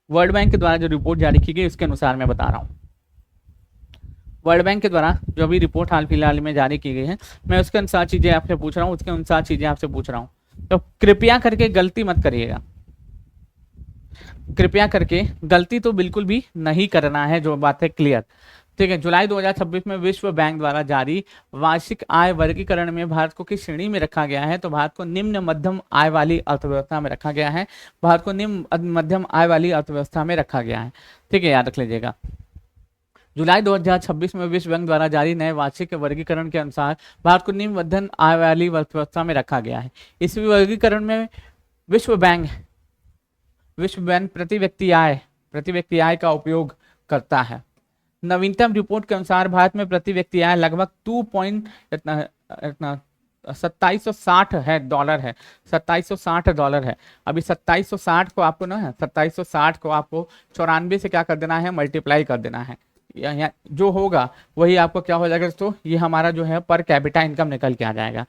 वर्ल्ड बैंक के द्वारा जो रिपोर्ट जारी की गई उसके अनुसार मैं बता रहा हूं, वर्ल्ड बैंक के द्वारा जो अभी रिपोर्ट हाल फिलहाल में जारी की गई है, मैं उसके अनुसार चीजें आपसे पूछ रहा हूँ, उसके अनुसार चीजें आपसे पूछ रहा हूँ। तो कृपया करके गलती मत करिएगा, कृपया करके गलती तो बिल्कुल भी नहीं करना है, जो बात है क्लियर। ठीक है, जुलाई 2026 में विश्व बैंक द्वारा जारी वार्षिक आय वर्गीकरण में भारत को किस श्रेणी में रखा गया है, तो भारत को निम्न मध्यम आय वाली अर्थव्यवस्था में रखा गया है। भारत को निम्न मध्यम आय वाली अर्थव्यवस्था में रखा गया है। ठीक है, याद रख लीजिएगा। जुलाई 2026 में विश्व बैंक द्वारा जारी नए वार्षिक वर्गीकरण के अनुसार भारत को निम्न मध्यम आय वाली अर्थव्यवस्था में रखा गया है। इस वर्गीकरण में विश्व बैंक प्रति व्यक्ति आय का उपयोग करता है। नवीनतम रिपोर्ट के अनुसार भारत में प्रति व्यक्ति आय लगभग 2760 है डॉलर है, 2760 डॉलर है। अभी 2760 को आपको ना 2760 को आपको 94 से क्या कर देना है, मल्टीप्लाई कर देना है। यहाँ जो होगा वही आपको क्या हो जाएगा दोस्तों, ये हमारा जो है पर कैपिटा इनकम निकल के आ जाएगा,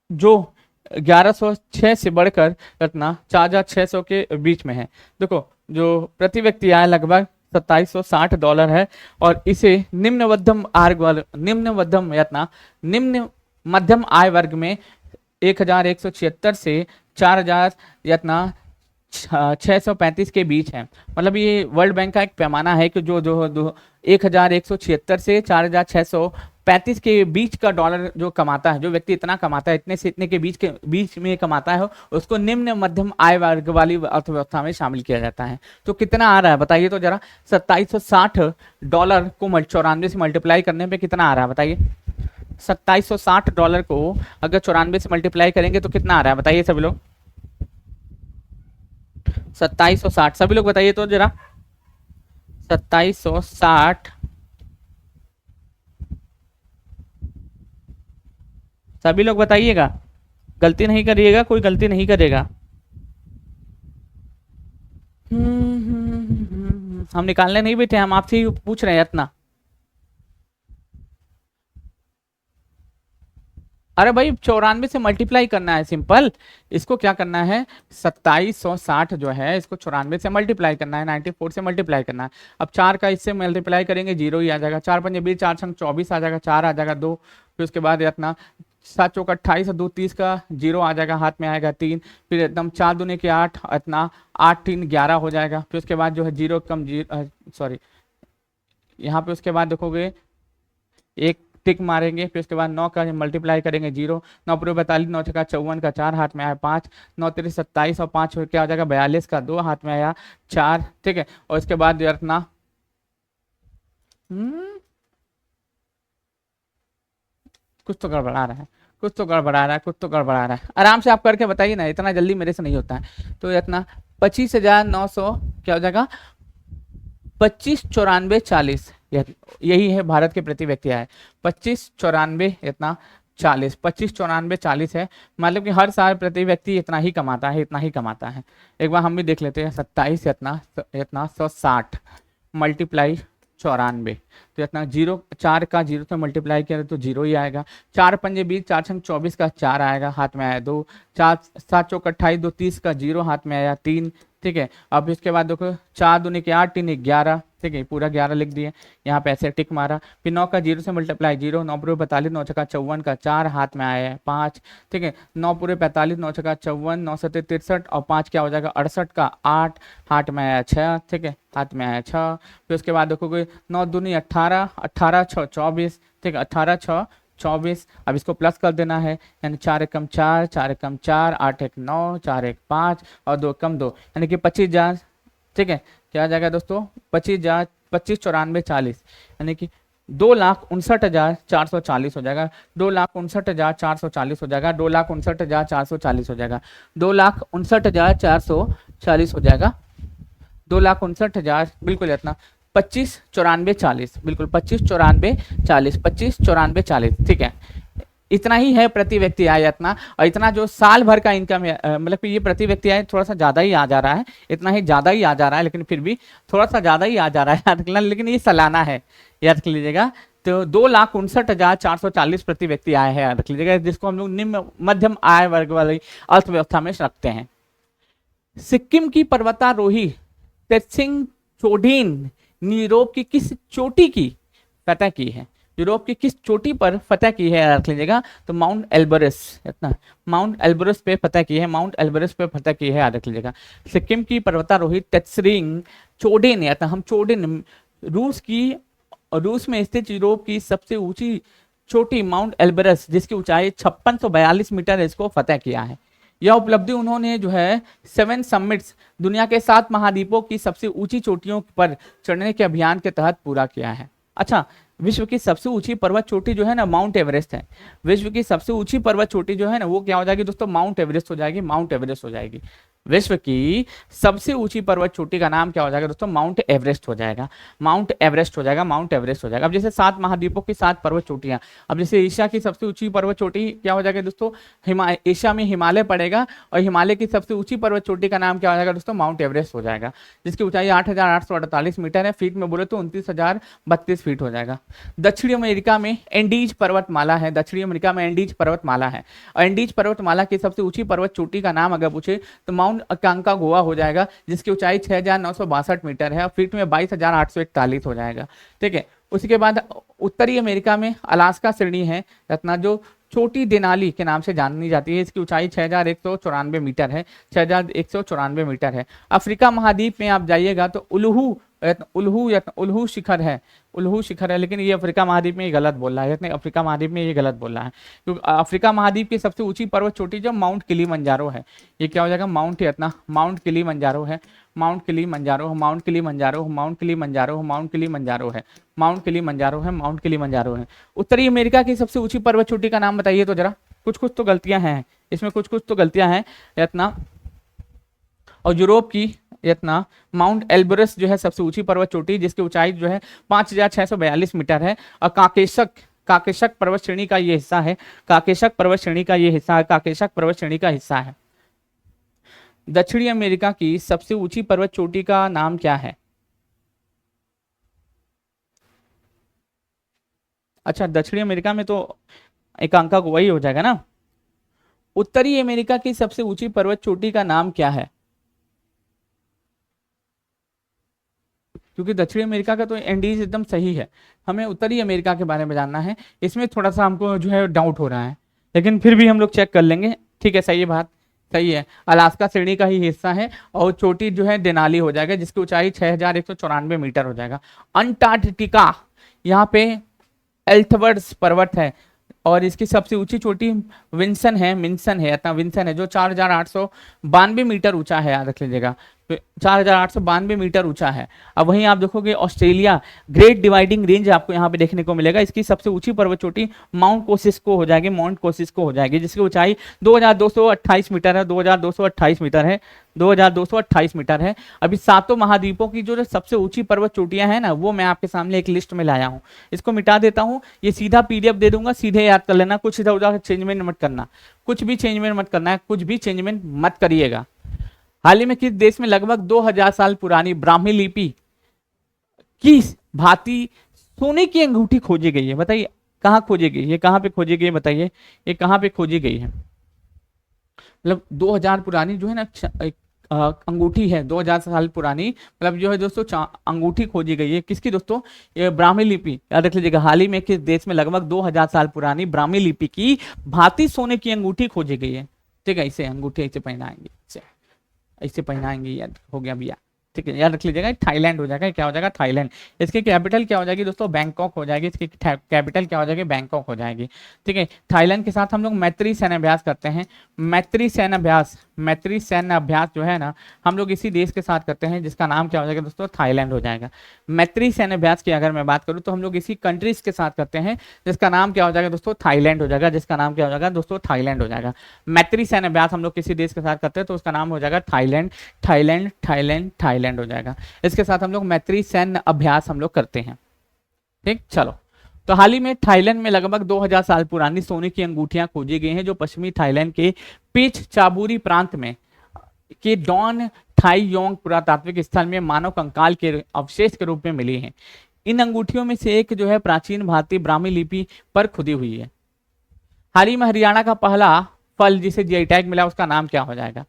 जो 1106 से बढ़कर इतना 4600 के बीच में है। देखो जो प्रति व्यक्ति आय लगभग 2760 डॉलर है, और इसे निम्न मध्यम आय वर्ग में 1176 से 4000 यत्ना 635 के बीच है। मतलब ये वर्ल्ड बैंक का एक पैमाना है कि जो 1176 से 4635 के बीच का डॉलर जो कमाता है, जो व्यक्ति इतना कमाता है, इतने से इतने के बीच में कमाता है, उसको निम्न मध्यम आय वर्ग वाली अर्थव्यवस्था में शामिल किया जाता है। तो कितना आ रहा है बताइए तो जरा, 2760 डॉलर को 94 से मल्टीप्लाई करने पे कितना आ रहा है बताइए। 2760 डॉलर को अगर 94 से मल्टीप्लाई करेंगे तो कितना आ रहा है बताइए सभी लोग। 2760 सभी लोग बताइए तो जरा, 2760 सभी लोग बताइएगा, गलती नहीं करिएगा, कोई गलती नहीं करेगा। हम निकालने नहीं बैठे, हम आपसे ही पूछ रहे हैं इतना। अरे भाई 94 से मल्टीप्लाई करना है, सिंपल। इसको क्या करना है, 2760 जो है इसको 94 से मल्टीप्लाई करना है, 94 से मल्टीप्लाई करना है। अब 4 का इससे मल्टीप्लाई करेंगे 0 ही आ जाएगा, 4 पंजे 20, 4 छंग 24 आ जाएगा, 4 आ जाएगा 2, फिर उसके बाद इतना 7 चौक 28 और 2 30 का 0 आ जाएगा, हाथ में आएगा 3, फिर एकदम 4 दूने के 8, इतना 8 3 11 हो जाएगा। फिर उसके बाद जो है 0 कम 0 सॉरी यहाँ पे उसके बाद देखोगे एक टिक मारेंगे, फिर उसके बाद 9 का मल्टीप्लाई करेंगे 0, 9 पूरे 42, 9 छक्का 54 का 4, हाथ में आया 5, 9 तेरे 27 और 5 क्या हो जाएगा 42 का 2, हाथ में आया 4। ठीक है, और इसके बाद इतना कुछ तो गड़बड़ा रहा है, कुछ तो गड़बड़ा रहा है, कुछ तो गड़बड़ा रहा है। आराम से आप करके बताइए ना, इतना जल्दी मेरे से नहीं होता है। तो इतना 25,900 क्या हो जाएगा, 25, 94, 40, यही है भारत के प्रति व्यक्ति आय। 25, 94 इतना 40, 25, 94, 40 है, मतलब कि हर साल प्रति व्यक्ति इतना ही कमाता है, इतना ही कमाता है। एक बार हम भी देख लेते हैं, 27 इतना 160 मल्टीप्लाई 94, तो इतना 0, 4 का 0 से मल्टीप्लाई किया तो 0 ही आएगा। 4 पंजे 20, 4 छंग 24 का 4 आएगा, हाथ में आया 2, 4 7 चौक 28, 2 30 का 0 हाथ में आया 3, ठीक है। अब इसके बाद देखो 4 दूनी के 8, 3 11, ठीक है, पूरा 11 लिख दिए, यहाँ पे ऐसे टिक मारा। फिर 9 का 0 से मल्टीप्लाई 0, 9 पूरे 45, 9 छक्का 54 का 4 हाथ में आया है 5, ठीक है। 9 पूरे 45, 9 छक्का 54, 9 सत्ते 63 और 5 क्या हो जाएगा 68 का 8 हाथ में आया 6, ठीक है, हाथ में आया 6। फिर उसके बाद देखोगे 9 दूनी 18, 18 6 24, ठीक है, 18 6 24। अब इसको प्लस कर देना है, यानी 4 एकम 4, 4 एकम 4, 8 एक 9, 4 एक 5 और 2 कम 2, यानी कि 25,000, ठीक है। क्या आ जाएगा दोस्तों 25,000, 25, 94, 40, यानी कि 2,59,440 हो जाएगा, 2,59,440 हो जाएगा, 2,59,440 हो जाएगा, 2,59,440 हो जाएगा, 2,59,000 बिल्कुल इतना 25, 94, 40, बिल्कुल 25, 94, 40, 25, 94, 40, ठीक है। इतना ही है प्रति व्यक्ति आय इतना, और इतना जो साल भर का इनकम है, मतलब कि ये प्रति व्यक्ति आय थोड़ा सा ज़्यादा ही आ जा रहा है, इतना ही ज़्यादा ही आ जा रहा है, लेकिन फिर भी थोड़ा सा ज़्यादा ही आ जा रहा है याद रखना, लेकिन ये सालाना है, याद रख लीजिएगा। तो 2,59,440 प्रति व्यक्ति आय है, याद रख लीजिएगा, जिसको हम लोग निम्न मध्यम आय वर्ग वाली अर्थव्यवस्था में रखते हैं। सिक्किम की पर्वतारोही तेत्सिंग चोडीन ने यूरोप की किस चोटी की फतह की है? यूरोप की किस चोटी पर फतह की है, रख लीजिएगा, तो माउंट एल्बरस, इतना माउंट एल्बरस पे फतह की है, माउंट एल्बरस पे फतह की है, याद रख लीजिएगा। सिक्किम की पर्वतारोही तेत्सिंग चोडेन, या हम चोडेन, रूस में स्थित यूरोप की सबसे ऊंची चोटी माउंट एल्बरस, जिसकी ऊंचाई 5642 मीटर है, इसको फतह किया है। यह उपलब्धि उन्होंने जो है 7 समिट्स, दुनिया के 7 महाद्वीपों की सबसे ऊंची चोटियों पर चढ़ने के अभियान के तहत पूरा किया है। अच्छा, विश्व की सबसे ऊंची पर्वत चोटी जो है ना माउंट एवरेस्ट है। विश्व की सबसे ऊंची पर्वत चोटी जो है ना वो क्या हो जाएगी दोस्तों, माउंट एवरेस्ट हो जाएगी, माउंट एवरेस्ट हो जाएगी। विश्व की सबसे ऊंची पर्वत चोटी का नाम क्या हो जाएगा दोस्तों, माउंट एवरेस्ट हो जाएगा, माउंट एवरेस्ट हो जाएगा, माउंट एवरेस्ट हो जाएगा। अब जैसे 7 महाद्वीपों की 7 पर्वत चोटियां, अब जैसे एशिया की सबसे ऊंची पर्वत चोटी क्या हो जाएगा दोस्तों, एशिया में हिमालय पड़ेगा, और हिमालय की सबसे ऊंची पर्वत चोटी का नाम क्या हो जाएगा दोस्तों, माउंट एवरेस्ट हो जाएगा, जिसकी ऊंचाई 8,848 मीटर है, फीट में बोले तो 29,032 फीट हो जाएगा। दक्षिणी अमेरिका में एंडीज पर्वतमाला है, दक्षिणी अमेरिका में एंडीज पर्वतमाला है, और एंडीज पर्वतमाला की सबसे ऊंची पर्वत चोटी का नाम अगर पूछे तो माउंट अकांकागुआ हो जाएगा, जिसकी ऊंचाई 6,962 मीटर है, और फीट में 22,841 हो जाएगा, ठीक है। उसके बाद उत्तरी अमेरिका में अलास्का श्रेणी है रत्ना, जो छोटी देनाली के नाम से जानी जाती है, इसकी ऊंचाई 6,194 मीटर है, 6,194 मीटर है। अफ्रीका महाद्वीप में आप जाइएगा तो उल्हू शिखर है, उल्हू शिखर है, लेकिन ये अफ्रीका महाद्वीप में ये गलत बोल रहा है, इतने अफ्रीका महाद्वीप में ये गलत बोल रहा है, क्योंकि अफ्रीका महाद्वीप की सबसे ऊंची पर्वत चोटी जो माउंट किलीमंजारो है, ये क्या हो जाएगा माउंट, इतना माउंट किलीमंजारो है, mount Kilimanjaro, mount Kilimanjaro, mount Kilimanjaro, mount Kilimanjaro है, माउंट किलीमंजारो है, माउंट किलीमंजारो है। उत्तरी अमेरिका की सबसे ऊंची पर्वत चोटी का नाम बताइए तो जरा, कुछ कुछ तो गलतियां हैं इसमें, कुछ कुछ तो गलतियां हैं इतना। और यूरोप की इतना माउंट एल्बरस जो है सबसे ऊंची पर्वत चोटी, जिसकी ऊंचाई जो है 5,642 मीटर है, और काकेशक पर्वत श्रेणी का ये हिस्सा है, काकेशक पर्वत श्रेणी का ये हिस्सा है, काकेशक पर्वत श्रेणी का हिस्सा है। दक्षिणी अमेरिका की सबसे ऊंची पर्वत चोटी का नाम क्या है? अच्छा, दक्षिणी अमेरिका में तो एकांकागुआ ही हो जाएगा ना। उत्तरी अमेरिका की सबसे ऊंची पर्वत चोटी का नाम क्या है? क्योंकि दक्षिणी अमेरिका का तो एंडीज एकदम सही है, हमें उत्तरी अमेरिका के बारे में जानना है, इसमें थोड़ा सा हमको जो है डाउट हो रहा है, लेकिन फिर भी हम लोग चेक कर लेंगे, ठीक है, सही बात सही है, अलास्का श्रेणी का ही हिस्सा है, और चोटी जो है देनाली हो जाएगा, जिसकी ऊंचाई 6,194 मीटर हो जाएगा। अंटार्कटिका, यहाँ पे एल्थवर्ड्स पर्वत है, और इसकी सबसे ऊंची चोटी मिंसन है, जो 4,892 मीटर ऊंचा है, याद रख लीजिएगा। तो 4892 मीटर ऊंचा है। अब वहीं आप देखोगे ऑस्ट्रेलिया ग्रेट डिवाइडिंग रेंज आपको यहाँ पे देखने को मिलेगा। इसकी सबसे ऊंची पर्वत चोटी माउंट कोसिस्को हो जाएगी, माउंट कोसिस्को हो जाएगी, जिसकी ऊंचाई 2228 मीटर है, 2228 मीटर है, 2228 मीटर है। अभी सातों महाद्वीपों की जो सबसे ऊंची पर्वत चोटियां हैं ना, वो मैं आपके सामने एक लिस्ट में लाया हूँ। इसको मिटा देता हूँ, ये सीधा पीडीएफ दे दूंगा, सीधे याद कर लेना, कुछ इधर उधर चेंजमेंट मत करना, कुछ भी चेंजमेंट मत करना है, कुछ भी चेंजमेंट मत करिएगा। हाल ही में किस देश में लगभग 2000 साल पुरानी ब्राह्मी लिपि की भांति सोने की अंगूठी खोजी गई है? बताइए कहाँ खोजी गई है, कहाँ पे खोजी गई है, बताइए ये कहाँ पे खोजी गई है? मतलब 2000 पुरानी जो है ना एक अंगूठी है, 2000 साल पुरानी, मतलब जो है दोस्तों अंगूठी खोजी गई है। किसकी दोस्तों? ये ब्राह्मी लिपि, याद रख लीजिएगा। हाल ही में किस देश में लगभग 2000 साल पुरानी ब्राह्मी लिपि की भांति सोने की अंगूठी खोजी गई है? ठीक है, इसे अंगूठी ऐसे पहनाएंगे, ऐसे पहनाएंगे, याद हो गया भैया, ठीक है, याद रख लीजिएगा। थाईलैंड हो जाएगा, क्या हो जाएगा? थाईलैंड। इसकी कैपिटल क्या हो जाएगी दोस्तों? बैंकॉक हो जाएगी। इसकी कैपिटल क्या हो जाएगी? बैंकॉक हो जाएगी। ठीक है, थाईलैंड के साथ हम लोग मैत्री सैन्य अभ्यास करते हैं। मैत्री सैन्य अभ्यास, मैत्री सैन्य अभ्यास जो है ना, हम लोग इसी देश के साथ करते हैं, जिसका नाम क्या हो जाएगा दोस्तों? थाईलैंड हो जाएगा। मैत्री सैन्य अभ्यास की अगर मैं बात करूँ तो हम लोग इसी कंट्रीज के साथ करते हैं, जिसका नाम क्या हो जाएगा दोस्तों? थाईलैंड हो जाएगा, जिसका नाम क्या हो जाएगा दोस्तों? थाईलैंड हो जाएगा। मैत्री सैन्य अभ्यास हम लोग किसी देश के साथ करते हैं तो उसका नाम हो जाएगा थाईलैंड, थाईलैंड, थाईलैंड, थाईलैंड हो जाएगा। इसके साथ हम लोग मैत्री सैन्य अभ्यास हम लोग करते हैं। ठीक, चलो। तो हाल ही में थाईलैंड में लगभग 2000 साल पुरानी सोने की अंगूठियां खोजी गई हैं, जो पश्चिमी थाईलैंड के पेच चाबूरी प्रांत में के डॉन थाई योंग पुरातात्विक स्थल में मानव कंकाल के अवशेष के रूप में मिली हैं। इन अंगूठियों में से एक जो है प्राचीन भारतीय ब्राह्मी लिपि पर खुदी हुई है। हाल ही में हरियाणा का पहला फल जिसे जीआई टैग मिला, उसका नाम क्या हो जाएगा?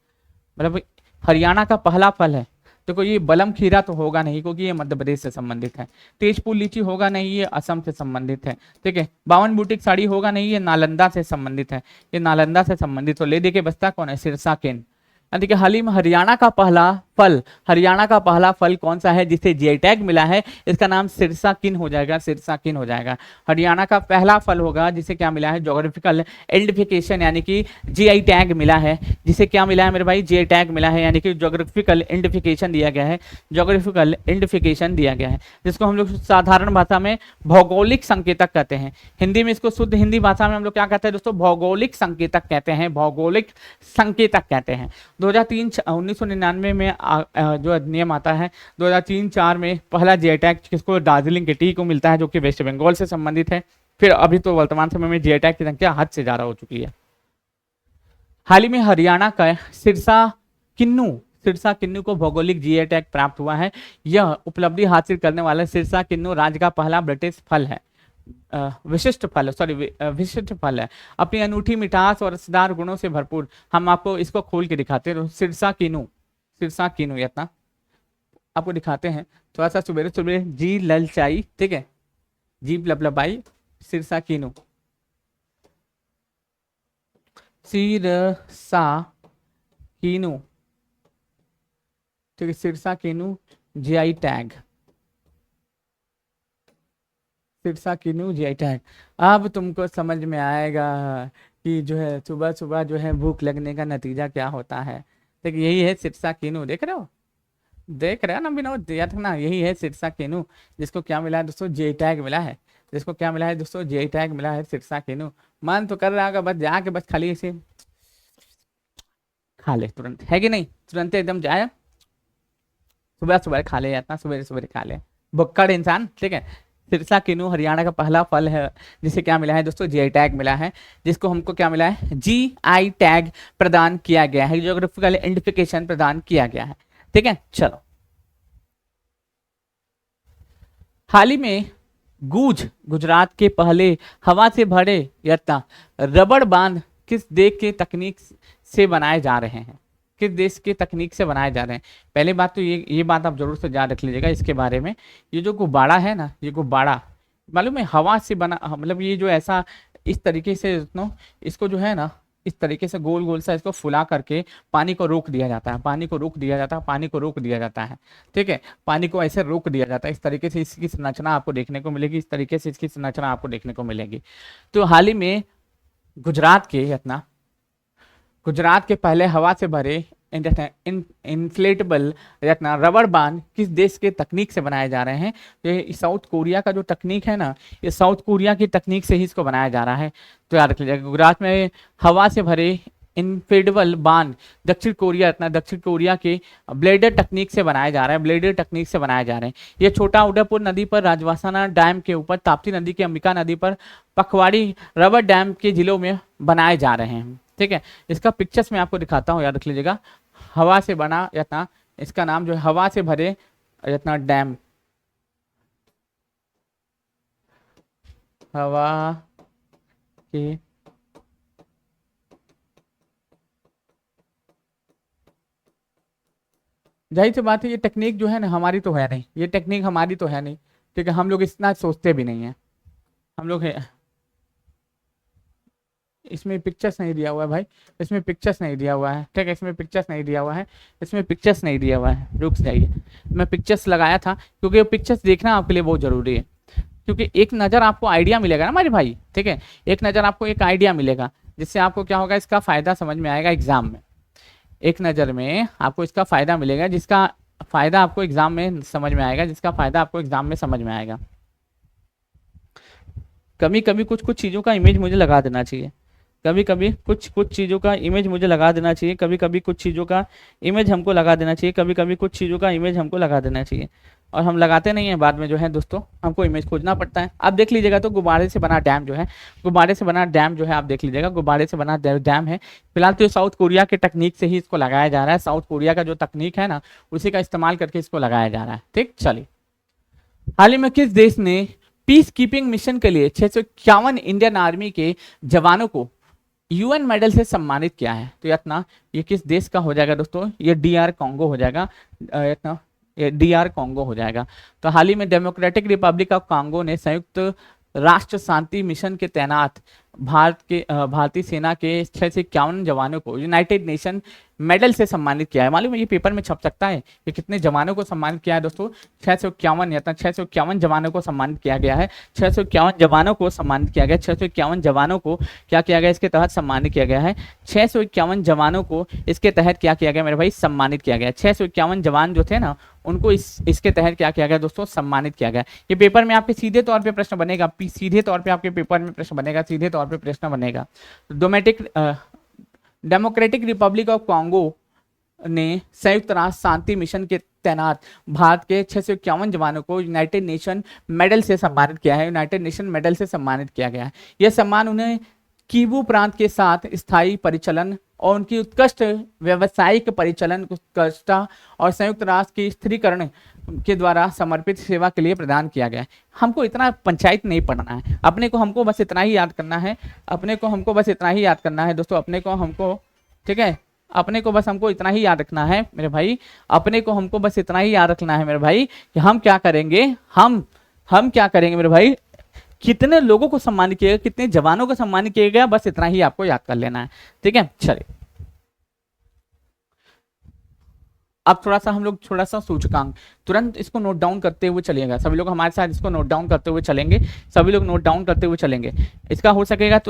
मतलब हरियाणा का पहला फल है, देखो ये बलम खीरा तो होगा नहीं, क्योंकि ये मध्य प्रदेश से संबंधित है। तेजपुर लीची होगा नहीं, ये असम से संबंधित है। ठीक है, बावन बुटीक साड़ी होगा नहीं, ये नालंदा से संबंधित है, ये नालंदा से संबंधित। तो ले दे के बचता कौन है? सिरसा केन। देखिए हाल ही में हरियाणा का पहला फल, हरियाणा का पहला फल कौन सा है जिसे जीआई टैग मिला है? इसका नाम सिरसा किन हो जाएगा, सिरसा किन हो जाएगा। हरियाणा का पहला फल होगा जिसे क्या मिला है? ज्योग्राफिकल आइडेंटिफिकेशन, यानी कि जीआई टैग मिला है। जिसे क्या मिला है मेरे भाई? जीआई टैग मिला है, यानी कि ज्योग्राफिकल आइडेंटिफिकेशन दिया गया है, ज्योग्राफिकल आइडेंटिफिकेशन दिया गया है, जिसको हम लोग साधारण भाषा में भौगोलिक संकेतक कहते हैं। हिंदी में इसको शुद्ध हिंदी भाषा में हम लोग क्या कहते हैं दोस्तों? भौगोलिक संकेतक कहते हैं, भौगोलिक संकेतक कहते हैं। 1999 में जो अधिनियम आता है, 2003-4 में पहला जीआई टैग किसको? दार्जिलिंग के टी को मिलता है, जो कि वेस्ट बंगाल से संबंधित है। फिर अभी तो वर्तमान समय में जीआई टैग की संख्या हद से ज्यादा हो चुकी है। हाल ही में हरियाणा का सिरसा किन्नू को भौगोलिक जीआई टैग प्राप्त हुआ है। यह उपलब्धि हासिल करने वाला सिरसा किन्नू राज्य का पहला ब्रिटिश फल है, विशिष्ट फल है। अपनी अनूठी मिठास और रसदार गुणों से भरपूर। हम आपको इसको खोल के दिखाते हैं, सिरसा किन्नू इतना आपको दिखाते हैं। थोड़ा सा सुबेरे सुबेरे जी ललचाई, ठीक है, जीप लपलपाई, सिरसा किन्नू, सिरसा किन्नू, ठीक है, सिरसा किन्नू जीआई टैग, सिरसा किन्नू जीआई टैग। अब तुमको समझ में आएगा कि जो है सुबह सुबह जो है भूख लगने का नतीजा क्या होता है। देखिए यही है सिरसा किन्नू, देख रहे हो ना विनोद, याद रखना, यही है सिरसा किन्नू, जिसको क्या मिला है दोस्तों? जीआई टैग मिला है। जिसको क्या मिला है दोस्तों? जीआई टैग मिला है, सिरसा किन्नू। मन तो कर रहा होगा बस जाके बस खाली इसे खा ले तुरंत, है कि नहीं? तुरंत एकदम जाए सुबह सुबह खा ले, इतना सवेरे सवेरे खा ले, भुक्कड़ इंसान। ठीक है, सिरसा किन्नू हरियाणा का पहला फल है जिसे क्या मिला है दोस्तों? जीआई टैग मिला है, जिसको हमको क्या मिला है? जीआई टैग प्रदान किया गया है, ज्योग्राफिकल आइडेंटिफिकेशन प्रदान किया गया है। ठीक है, चलो। हाल ही में गुजरात के पहले हवा से भरे यत्न रबड़ बांध किस देश के तकनीक से बनाए जा रहे हैं? किस देश की तकनीक से बनाए जा रहे हैं? पहले बात तो ये बात आप जरूर से याद रख लीजिएगा इसके बारे में। ये जो गुब्बारा है ना, ये गुब्बारा मालूम है हवा से बना, मतलब ये जो ऐसा इस तरीके से इसको जो है ना, इस तरीके से गोल गोल सा इसको फुला करके पानी को रोक दिया जाता है, पानी को रोक दिया जाता है, पानी को रोक दिया जाता है। ठीक है, पानी को ऐसे रोक दिया जाता है। इस तरीके से इसकी संरचना आपको देखने को मिलेगी, इस तरीके से इसकी संरचना आपको देखने को मिलेगी। तो हाल ही में गुजरात के पहले हवा से भरे इन्फ्लेटेबल रखना रबर बांध किस देश के तकनीक से बनाए जा रहे हैं? ये साउथ कोरिया का जो तकनीक है ना, ये साउथ कोरिया की तकनीक से ही इसको बनाया जा रहा है। तो याद रख लीजिएगा, गुजरात में हवा से भरे इनफेडेबल बांध दक्षिण कोरिया इतना दक्षिण कोरिया के ब्लेडर टेक्निक से बनाया जा रहा है, ब्लेडर टेक्निक से बनाए जा रहे हैं। ये छोटा उदयपुर नदी पर, राजवासाना डैम के ऊपर, ताप्ती नदी के अंबिका नदी पर, पखवाड़ी रबर डैम के जिलों में बनाए जा रहे हैं। ठीक है, इसका पिक्चर्स मैं आपको दिखाता हूँ, याद रख लीजिएगा। हवा से बना इतना, इसका नाम जो है हवा से भरे इतना डैम, हवा के जाहिर सी बात है, ये टेक्निक जो है ना हमारी तो है नहीं, ये टेक्निक हमारी तो है नहीं। ठीक है, हम लोग इतना सोचते भी नहीं है, हम लोग है। इसमें पिक्चर्स नहीं दिया हुआ है भाई, इसमें पिक्चर्स नहीं दिया हुआ है। ठीक है, इसमें पिक्चर्स नहीं दिया हुआ है, इसमें पिक्चर्स नहीं दिया हुआ है। रुक जाइए, मैं पिक्चर्स लगाया था क्योंकि पिक्चर्स देखना आपके लिए बहुत जरूरी है, क्योंकि एक नज़र आपको आइडिया मिलेगा ना हमारे भाई। ठीक है, एक नज़र आपको एक आइडिया मिलेगा, जिससे आपको क्या होगा, इसका फायदा समझ में आएगा एग्जाम में। एक नज़र में आपको इसका फायदा मिलेगा, जिसका फायदा आपको एग्जाम में समझ में आएगा, जिसका फायदा आपको एग्जाम में समझ में आएगा। कभी कभी कुछ कुछ चीज़ों का इमेज मुझे लगा देना चाहिए, कभी कभी कुछ कुछ चीज़ों का इमेज मुझे लगा देना चाहिए, कभी कभी कुछ चीज़ों का इमेज हमको लगा देना चाहिए, कभी कभी कुछ चीज़ों का इमेज हमको लगा देना चाहिए, और हम लगाते नहीं हैं। बाद में जो है दोस्तों, हमको इमेज खोजना पड़ता है। आप देख लीजिएगा, तो गुब्बारे से बना डैम जो है, गुब्बारे से बना डैम जो है, आप देख लीजिएगा, गुब्बारे से बना डैम है। फिलहाल तो साउथ कोरिया के टेक्निक से ही इसको लगाया जा रहा है, साउथ कोरिया का जो तकनीक है ना, उसी का इस्तेमाल करके इसको लगाया जा रहा है। ठीक, चलिए, हाल ही में किस देश ने पीस कीपिंग मिशन के लिए 651 इंडियन आर्मी के जवानों को यूएन मेडल से सम्मानित किया है? तो इतना, ये किस देश का हो जाएगा दोस्तों? ये DR कॉन्गो हो जाएगा, इतना ये DR कॉन्गो हो जाएगा। तो हाल ही में डेमोक्रेटिक रिपब्लिक ऑफ कॉन्गो ने संयुक्त राष्ट्र शांति मिशन के तैनात भारतीय सेना के 651 जवानों को यूनाइटेड नेशन मेडल से सम्मानित किया है। मालूम है, ये पेपर में छप सकता है कि कितने जवानों को सम्मानित किया है दोस्तों? 651, या 651 जवानों को सम्मानित किया गया है, 651 जवानों को सम्मानित किया गया, 651 जवानों को क्या किया गया, इसके तहत सम्मानित किया गया है। 651 जवानों को इसके तहत क्या किया गया मेरे भाई? सम्मानित किया गया। 651 जवान जो थे ना, उनको इसके तहत क्या किया गया दोस्तों? सम्मानित किया गया। ये पेपर में आपके सीधे तौर पे प्रश्न बनेगा, सीधे तौर पे आपके पेपर में प्रश्न बनेगा, सीधे तौर पे प्रश्न बनेगा। डेमोक्रेटिक रिपब्लिक ऑफ कॉन्गो ने संयुक्त राष्ट्र शांति मिशन के तैनात भारत के 651 जवानों को यूनाइटेड नेशन मेडल से सम्मानित किया है, यूनाइटेड नेशन मेडल से सम्मानित किया गया है। यह सम्मान उन्हें कीवू प्रांत के साथ स्थायी परिचालन और उनकी उत्कृष्ट व्यावसायिक परिचालन, उत्कृष्टता और संयुक्त राष्ट्र की स्थिरीकरण के द्वारा समर्पित सेवा के लिए प्रदान किया गया है। हमको इतना पंचायत नहीं पढ़ना है, अपने को हमको बस इतना ही याद करना है, अपने को हमको बस इतना ही याद करना है दोस्तों, अपने को हमको, ठीक है, अपने को बस हमको इतना ही याद रखना है मेरे भाई, अपने को हमको बस इतना ही याद रखना है मेरे भाई कि हम क्या करेंगे, हम क्या करेंगे मेरे भाई, कितने लोगों को सम्मानित किया गया, कितने जवानों को सम्मानित किया गया, बस इतना ही आपको याद कर लेना है। ठीक है, चलिए अब थोड़ा सा हम लोग थोड़ा सा सूचकांक तुरंत इसको नोट डाउन करते हुए चलेगा, सभी लोग हमारे साथ इसको नोट डाउन करते हुए चलेंगे, सभी लोग नोट डाउन करते हुए चलेंगे। इसका हो सकेगा तो